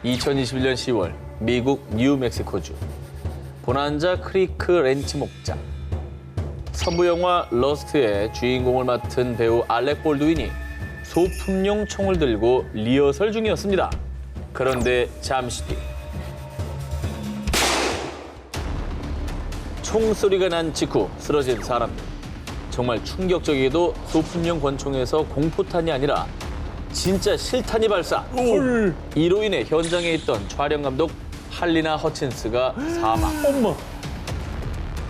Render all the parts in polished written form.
2021년 10월 미국 뉴멕시코주 보난자 크리크 렌치 목장. 선부 영화 러스트의 주인공을 맡은 배우 알렉 볼드윈이 소품용 총을 들고 리허설 중이었습니다. 그런데 잠시 뒤 총소리가 난 직후 쓰러진 사람들. 정말 충격적이게도 소품용 권총에서 공포탄이 아니라 진짜 실탄이 발사. 헐. 이로 인해 현장에 있던 촬영 감독 할리나 허친스가 사망. 엄마.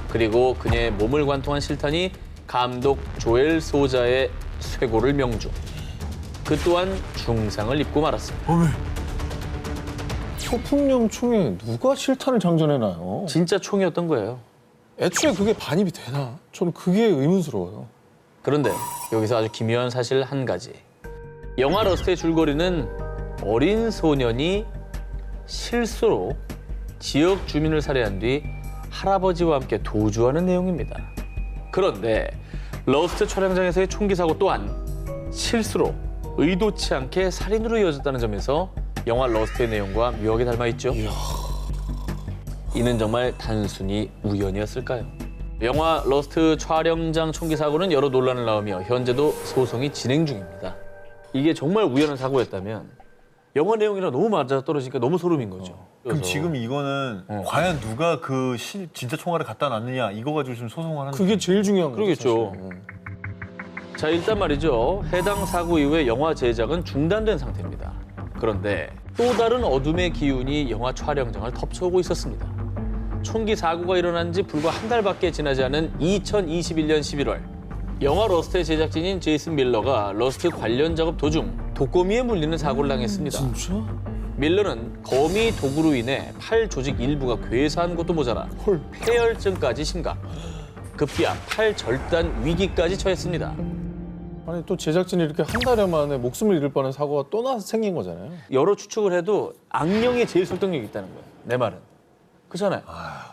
그리고 그녀의 몸을 관통한 실탄이 감독 조엘 소자의 쇄골을 명중. 그 또한 중상을 입고 말았습니다. 소품용 총에 누가 실탄을 장전해놔요? 진짜 총이었던 거예요. 애초에 그게 반입이 되나? 저는 그게 의문스러워요. 그런데 여기서 아주 기묘한 사실 한 가지. 영화 러스트의 줄거리는 어린 소년이 실수로 지역 주민을 살해한 뒤 할아버지와 함께 도주하는 내용입니다. 그런데 러스트 촬영장에서의 총기 사고 또한 실수로 의도치 않게 살인으로 이어졌다는 점에서 영화 러스트의 내용과 묘하게 닮아 있죠. 이는 정말 단순히 우연이었을까요? 영화 러스트 촬영장 총기 사고는 여러 논란을 낳으며 현재도 소송이 진행 중입니다. 이게 정말 우연한 사고였다면 영화 내용이랑 너무 맞아떨어지니까 너무 소름인 거죠. 그럼 지금 이거는 과연 누가 그 진짜 총알을 갖다 놨느냐 이거 가지고 지금 소송을 하는 그게 제일 중요한 거죠. 그러겠죠. 사실은. 자, 일단 말이죠. 해당 사고 이후에 영화 제작은 중단된 상태입니다. 그런데 또 다른 어둠의 기운이 영화 촬영장을 덮쳐오고 있었습니다. 총기 사고가 일어난 지 불과 한 달밖에 지나지 않은 2021년 11월 영화 러스트의 제작진인 제이슨 밀러가 러스트 관련 작업 도중 독거미에 물리는 사고를 당했습니다. 진짜? 밀러는 거미 독으로 인해 팔 조직 일부가 괴사한 것도 모자라 헐. 폐혈증까지 심각. 급기야 팔 절단 위기까지 처했습니다. 아니 또 제작진이 이렇게 한 달여 만에 목숨을 잃을 뻔한 사고가 또 생긴 거잖아요. 여러 추측을 해도 악령이 제일 설득력이 있다는 거예요. 내 말은. 그렇잖아요.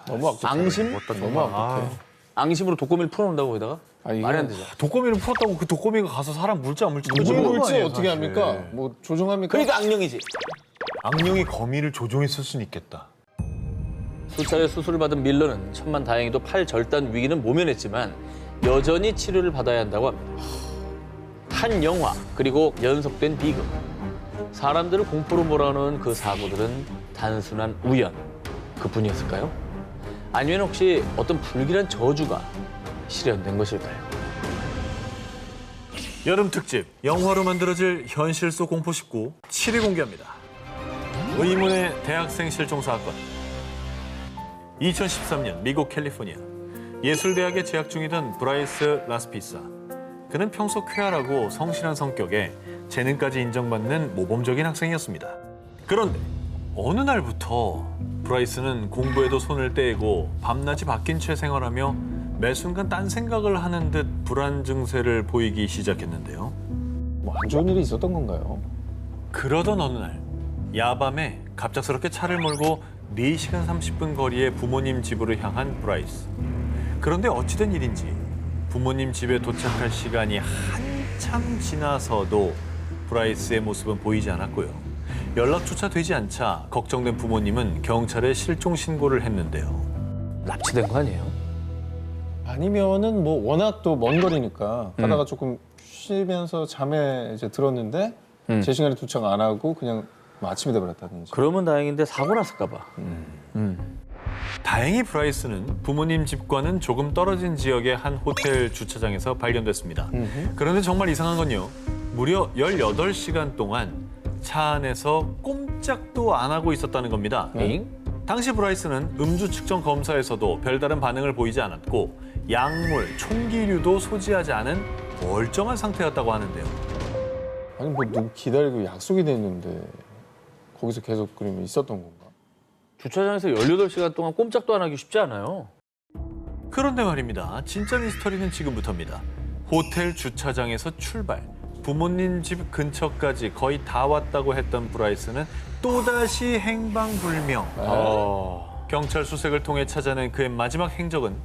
너무 악독해. 앙심? 너무 악독해. 앙심으로 독거미를 풀어놓는다고 거기다가? 아, 이게 말이 안 되죠. 독거미를 풀었다고 그 독거미가 가서 사람 물지 안 물지 물 모르는 거 물지 아니에요, 어떻게 사실. 합니까? 뭐 조종합니까? 그러니까 악령이지. 악령이 거미를 조종했을 수는 있겠다. 수차례 수술을 받은 밀러는 천만다행히도 팔 절단 위기는 모면했지만 여전히 치료를 받아야 한다고 합니다. 한 영화 그리고 연속된 비극. 사람들을 공포로 몰아넣은 그 사고들은 단순한 우연 그뿐이었을까요? 아니면 혹시 어떤 불길한 저주가 실현된 것일까요? 여름 특집 영화로 만들어질 현실 속 공포 19 7위 공개합니다. 의문의 대학생 실종 사건. 2013년 미국 캘리포니아 예술대학에 재학 중이던 브라이스 라스피사. 그는 평소 쾌활하고 성실한 성격에 재능까지 인정받는 모범적인 학생이었습니다. 그런데 어느 날부터 브라이스는 공부에도 손을 떼고 밤낮이 바뀐 채 생활하며 매 순간 딴 생각을 하는 듯 불안 증세를 보이기 시작했는데요. 뭐 안 좋은 일이 있었던 건가요? 그러던 어느 날 야밤에 갑작스럽게 차를 몰고 4시간 30분 거리의 부모님 집으로 향한 브라이스. 그런데 어찌된 일인지 부모님 집에 도착할 시간이 한참 지나서도 브라이스의 모습은 보이지 않았고요. 연락조차 되지 않자 걱정된 부모님은 경찰에 실종 신고를 했는데요. 납치된 거 아니에요? 아니면은 뭐 워낙 또 먼 거리니까 가다가 조금 쉬면서 잠에 이제 들었는데 제 시간에 도착 안 하고 그냥 뭐 아침이 돼버렸다든지. 그러면 다행인데 사고 났을까 봐. 다행히 브라이스는 부모님 집과는 조금 떨어진 지역의 한 호텔 주차장에서 발견됐습니다. 그런데 정말 이상한 건요. 무려 18시간 동안 차 안에서 꼼짝도 안 하고 있었다는 겁니다. 당시 브라이스는 음주 측정 검사에서도 별다른 반응을 보이지 않았고 약물, 총기류도 소지하지 않은 멀쩡한 상태였다고 하는데요. 아니 뭐 누구 기다리고 약속이 돼 있는데 거기서 계속 그러면 있었던 건가? 주차장에서 18시간 동안 꼼짝도 안 하기 쉽지 않아요. 그런데 말입니다. 진짜 미스터리는 지금부터입니다. 호텔 주차장에서 출발, 부모님 집 근처까지 거의 다 왔다고 했던 브라이스는 또다시 행방불명. 경찰 수색을 통해 찾아낸 그의 마지막 행적은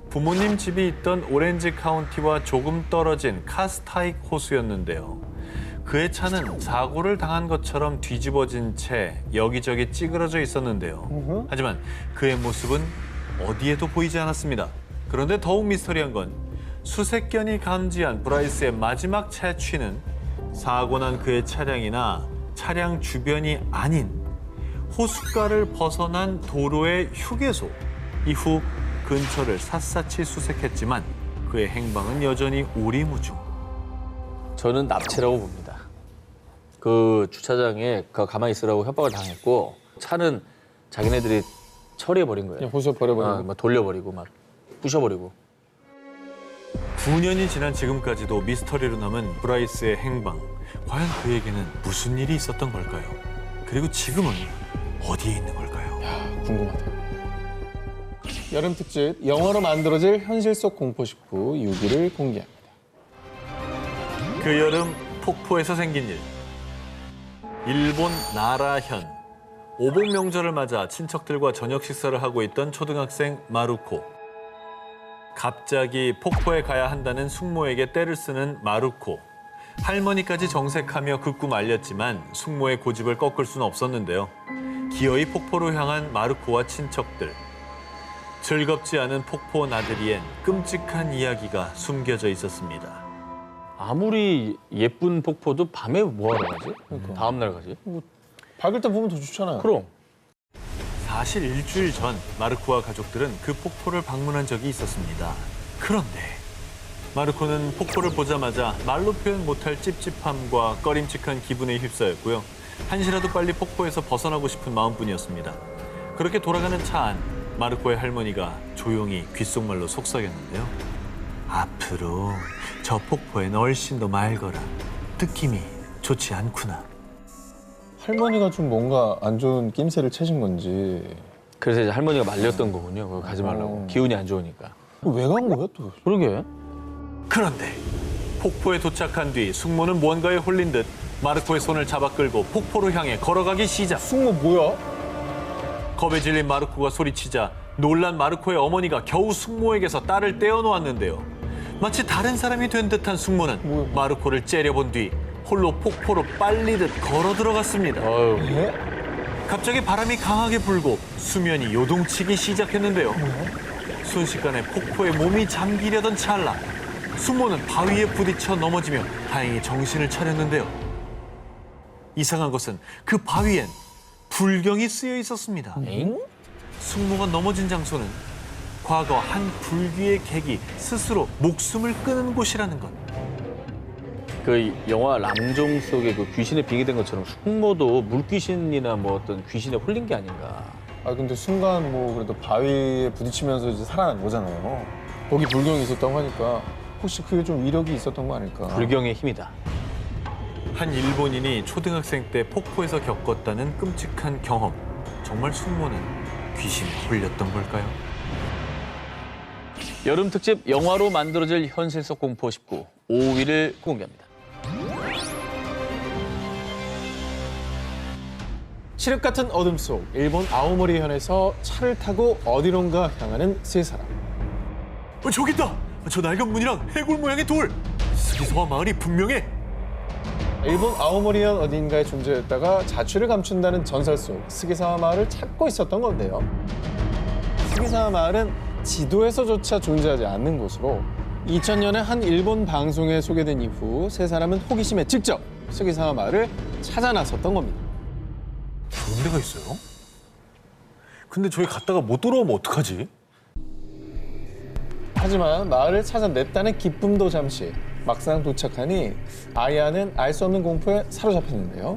부모님 집이 있던 오렌지 카운티와 조금 떨어진 카스타익 호수였는데요. 그의 차는 사고를 당한 것처럼 뒤집어진 채 여기저기 찌그러져 있었는데요. 하지만 그의 모습은 어디에도 보이지 않았습니다. 그런데 더욱 미스터리한 건 수색견이 감지한 브라이스의 마지막 채취는 사고 난 그의 차량이나 차량 주변이 아닌 호숫가를 벗어난 도로의 휴게소. 이후 근처를 샅샅이 수색했지만 그의 행방은 여전히 오리무중. 저는 납치라고 봅니다. 그 주차장에 가만히 있으라고 협박을 당했고 차는 자기네들이 처리해버린 거예요. 그냥 호수에 버려버리고. 막 돌려버리고 막 부셔버리고. 9년이 지난 지금까지도 미스터리로 남은 브라이스의 행방. 과연 그에게는 무슨 일이 있었던 걸까요? 그리고 지금은 어디에 있는 걸까요? 궁금하다. 여름 특집 영화로 만들어질 현실 속 공포 19 6위를 공개합니다. 그 여름 폭포에서 생긴 일. 일본 나라현. 오복 명절을 맞아 친척들과 저녁 식사를 하고 있던 초등학생 마루코. 갑자기 폭포에 가야 한다는 숙모에게 떼를 쓰는 마루코. 할머니까지 정색하며 그 꿈 알렸지만 숙모의 고집을 꺾을 수는 없었는데요. 기어이 폭포로 향한 마루코와 친척들. 즐겁지 않은 폭포 나들이엔 끔찍한 이야기가 숨겨져 있었습니다. 아무리 예쁜 폭포도 밤에 뭐하러 가지? 그러니까. 다음 날 가지? 밝을 때 보면 더 좋잖아요. 그럼. 사실 일주일 전 마르코와 가족들은 그 폭포를 방문한 적이 있었습니다. 그런데 마르코는 폭포를 보자마자 말로 표현 못할 찝찝함과 꺼림칙한 기분에 휩싸였고요. 한시라도 빨리 폭포에서 벗어나고 싶은 마음뿐이었습니다. 그렇게 돌아가는 차 안 마르코의 할머니가 조용히 귓속말로 속삭였는데요. 앞으로 저 폭포엔 훨씬 더 맑어라. 느낌이 좋지 않구나. 할머니가 좀 뭔가 안 좋은 낌새를 채신 건지. 그래서 이제 할머니가 말렸던 거군요. 거기 가지 말라고. 기운이 안 좋으니까. 왜 간 거야 또? 그러게. 그런데 폭포에 도착한 뒤 숙모는 무언가에 홀린 듯 마르코의 손을 잡아 끌고 폭포로 향해 걸어가기 시작. 숙모 뭐야? 겁에 질린 마르코가 소리치자 놀란 마르코의 어머니가 겨우 숙모에게서 딸을 떼어놓았는데요. 마치 다른 사람이 된 듯한 숙모는 뭐야? 마르코를 째려본 뒤 홀로 폭포로 빨리듯 걸어 들어갔습니다. 어휴. 예? 갑자기 바람이 강하게 불고 수면이 요동치기 시작했는데요. 순식간에 폭포에 몸이 잠기려던 찰나 숙모는 바위에 부딪혀 넘어지며 다행히 정신을 차렸는데요. 이상한 것은 그 바위엔 불경이 쓰여 있었습니다. 엥? 숙모가 넘어진 장소는 과거 한 불귀의 객이 스스로 목숨을 끊은 곳이라는 것. 그 영화 람종 속에 그 귀신에 빙의된 것처럼 숙모도 물귀신이나 뭐 어떤 귀신에 홀린 게 아닌가. 아 근데 순간 뭐 그래도 바위에 부딪히면서 이제 살아난 거잖아요. 거기 불경이 있었다고 하니까 혹시 그게 좀 위력이 있었던 거 아닐까? 불경의 힘이다. 한 일본인이 초등학생 때 폭포에서 겪었다는 끔찍한 경험. 정말 숙모는 귀신에 홀렸던 걸까요? 여름 특집 영화로 만들어질 현실 속 공포 19 5위를 공개합니다. 칠흑 같은 어둠 속 일본 아오모리 현에서 차를 타고 어디론가 향하는 세 사람. 저기 있다! 저 낡은 문이랑 해골 모양의 돌! 스기소와 마을이 분명해! 일본 아오모리현 어딘가에 존재했다가 자취를 감춘다는 전설 속 스기사와 마을을 찾고 있었던 건데요. 스기사와 마을은 지도에서조차 존재하지 않는 곳으로 2000년에 한 일본 방송에 소개된 이후 세 사람은 호기심에 직접 스기사와 마을을 찾아 나섰던 겁니다. 그런 데가 있어요? 근데 저기 갔다가 못 돌아오면 어떡하지? 하지만 마을을 찾아냈다는 기쁨도 잠시. 막상 도착하니 아야는 알 수 없는 공포에 사로잡혔는데요.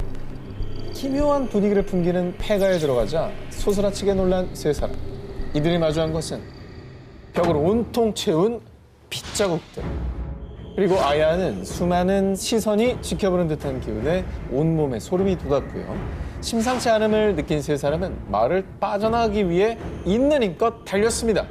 기묘한 분위기를 풍기는 폐가에 들어가자 소스라치게 놀란 세 사람. 이들이 마주한 것은 벽을 온통 채운 빗자국들. 그리고 아야는 수많은 시선이 지켜보는 듯한 기운에 온몸에 소름이 돋았고요. 심상치 않음을 느낀 세 사람은 마을을 빠져나가기 위해 있는 힘껏 달렸습니다.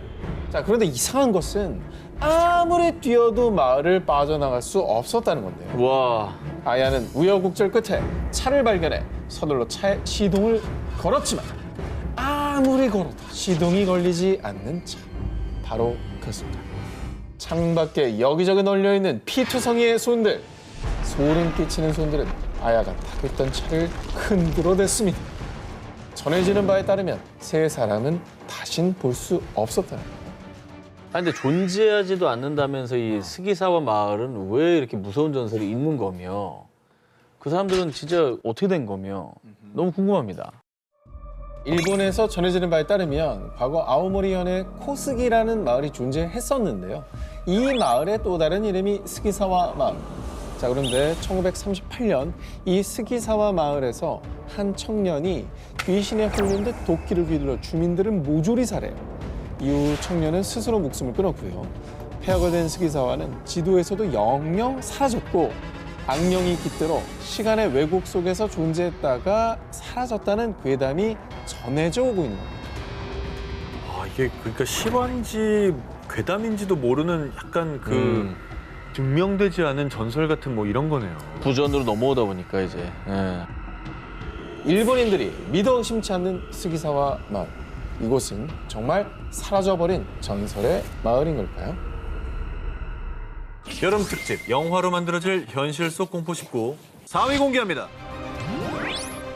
자, 그런데 이상한 것은 아무리 뛰어도 마을을 빠져나갈 수 없었다는 건데요. 와. 아야는 우여곡절 끝에 차를 발견해 서둘러 차에 시동을 걸었지만 아무리 걸어도 시동이 걸리지 않는 차. 바로 그 순간 창밖에 여기저기 널려있는 피투성이의 손들. 소름 끼치는 손들은 아야가 타고 있던 차를 흔들어댔습니다. 전해지는 바에 따르면 세 사람은 다신 볼 수 없었다는 겁니다. 아, 근데 존재하지도 않는다면서 이 스기사와 마을은 왜 이렇게 무서운 전설이 있는 거며 그 사람들은 진짜 어떻게 된 거며 너무 궁금합니다. 일본에서 전해지는 바에 따르면 과거 아오모리현에 코스기라는 마을이 존재했었는데요. 이 마을의 또 다른 이름이 스기사와 마을. 자, 그런데 1938년 이 스기사와 마을에서 한 청년이 귀신에 홀린 듯 도끼를 휘둘러 주민들을 모조리 살해해요. 이후 청년은 스스로 목숨을 끊었고요. 폐하가 된 스기사와는 지도에서도 영영 사라졌고 악령이 깃들어 시간의 왜곡 속에서 존재했다가 사라졌다는 괴담이 전해져 오고 있는 겁니다. 아, 이게 그러니까 실화인지 괴담인지도 모르는 약간 그 증명되지 않은 전설 같은 뭐 이런 거네요. 부전으로 넘어오다 보니까 이제. 예. 일본인들이 믿어 의심치 않는 스기사와 마을. 이곳은 정말 사라져버린 전설의 마을인 걸까요? 여름 특집 영화로 만들어질 현실 속 공포 19 4위 공개합니다.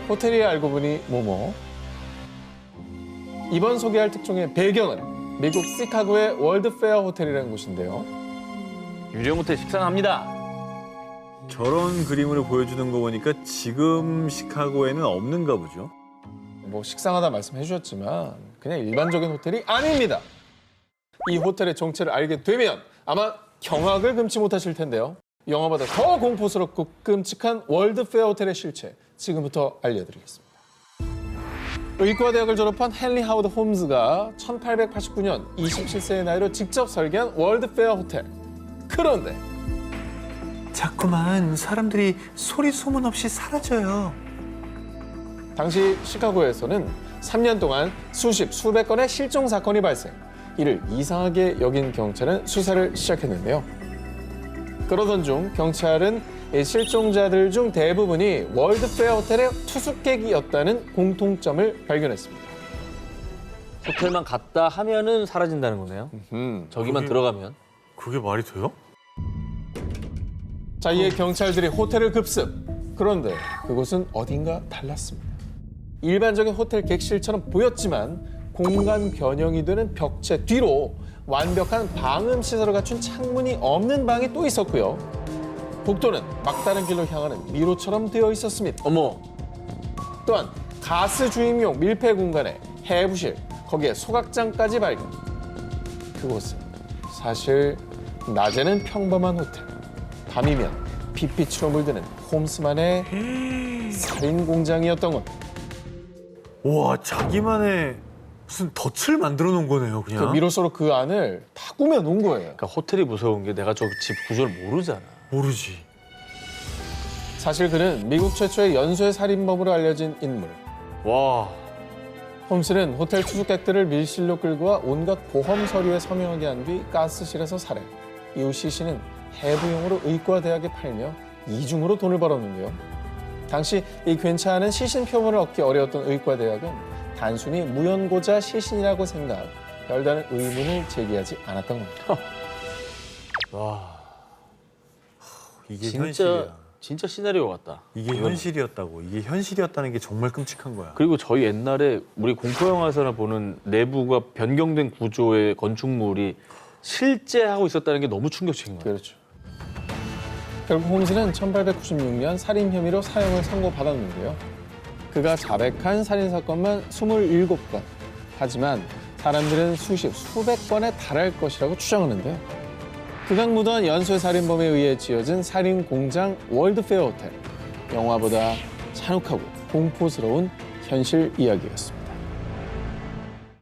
호텔이 알고 보니 뭐뭐. 이번 소개할 특종의 배경은 미국 시카고의 월드페어 호텔이라는 곳인데요. 유령 호텔 식상합니다. 저런 그림으로 보여주는 거 보니까 지금 시카고에는 없는가 보죠. 뭐 식상하다 말씀해 주셨지만 그냥 일반적인 호텔이 아닙니다. 이 호텔의 정체를 알게 되면 아마 경악을 금치 못하실 텐데요. 영화보다 더 공포스럽고 끔찍한 월드페어 호텔의 실체 지금부터 알려드리겠습니다. 의과대학을 졸업한 헨리 하워드 홈즈가 1889년 27세의 나이로 직접 설계한 월드페어 호텔. 그런데 자꾸만 사람들이 소리 소문 없이 사라져요. 당시 시카고에서는 3년 동안 수백 건의 실종 사건이 발생. 이를 이상하게 여긴 경찰은 수사를 시작했는데요. 그러던 중 경찰은 이 실종자들 중 대부분이 월드페어 호텔의 투숙객이었다는 공통점을 발견했습니다. 호텔만 갔다 하면은 사라진다는 거네요. 저기만 들어가면. 그게 말이 돼요? 자, 이에 경찰들이 호텔을 급습. 그런데 그곳은 어딘가 달랐습니다. 일반적인 호텔 객실처럼 보였지만 공간 변형이 되는 벽체 뒤로 완벽한 방음 시설을 갖춘 창문이 없는 방이 또 있었고요. 복도는 막다른 길로 향하는 미로처럼 되어 있었습니다. 어머, 또한 가스 주입용 밀폐 공간에 해부실, 거기에 소각장까지 발견. 그곳은 사실 낮에는 평범한 호텔, 밤이면 빛빛으로 물드는 홈스만의 살인 공장이었던 겁니다. 와, 자기만의 무슨 덫을 만들어 놓은 거네요, 그 그냥. 미로서로 그 안을 다 꾸며 놓은 거예요. 그러니까 호텔이 무서운 게 내가 저 집 구조를 모르잖아. 모르지. 사실 그는 미국 최초의 연쇄 살인범으로 알려진 인물. 와, 홈스는 호텔 투숙객들을 밀실로 끌고 와 온갖 보험 서류에 서명하게 한 뒤 가스실에서 살해. 이후 시신은 해부용으로 의과대학에 팔며 이중으로 돈을 벌었는데요. 당시 이 괜찮은 시신 표본을 얻기 어려웠던 의과대학은 단순히 무연고자 시신이라고 생각, 별다른 의문을 제기하지 않았던 겁니다. 와, 이게 현실이야. 진짜 시나리오 같다. 이게 현실이었다고. 이게 현실이었다는 게 정말 끔찍한 거야. 그리고 저희 옛날에 우리 공포 영화에서나 보는 내부가 변경된 구조의 건축물이 실제 하고 있었다는 게 너무 충격적인 거예요. 그렇죠. 결국 홈즈는 1896년 살인 혐의로 사형을 선고받았는데요. 그가 자백한 살인 사건만 27건. 하지만 사람들은 수백 건에 달할 것이라고 추정하는데요. 극악무도한 연쇄살인범에 의해 지어진 살인 공장 월드페어 호텔. 영화보다 잔혹하고 공포스러운 현실 이야기였습니다.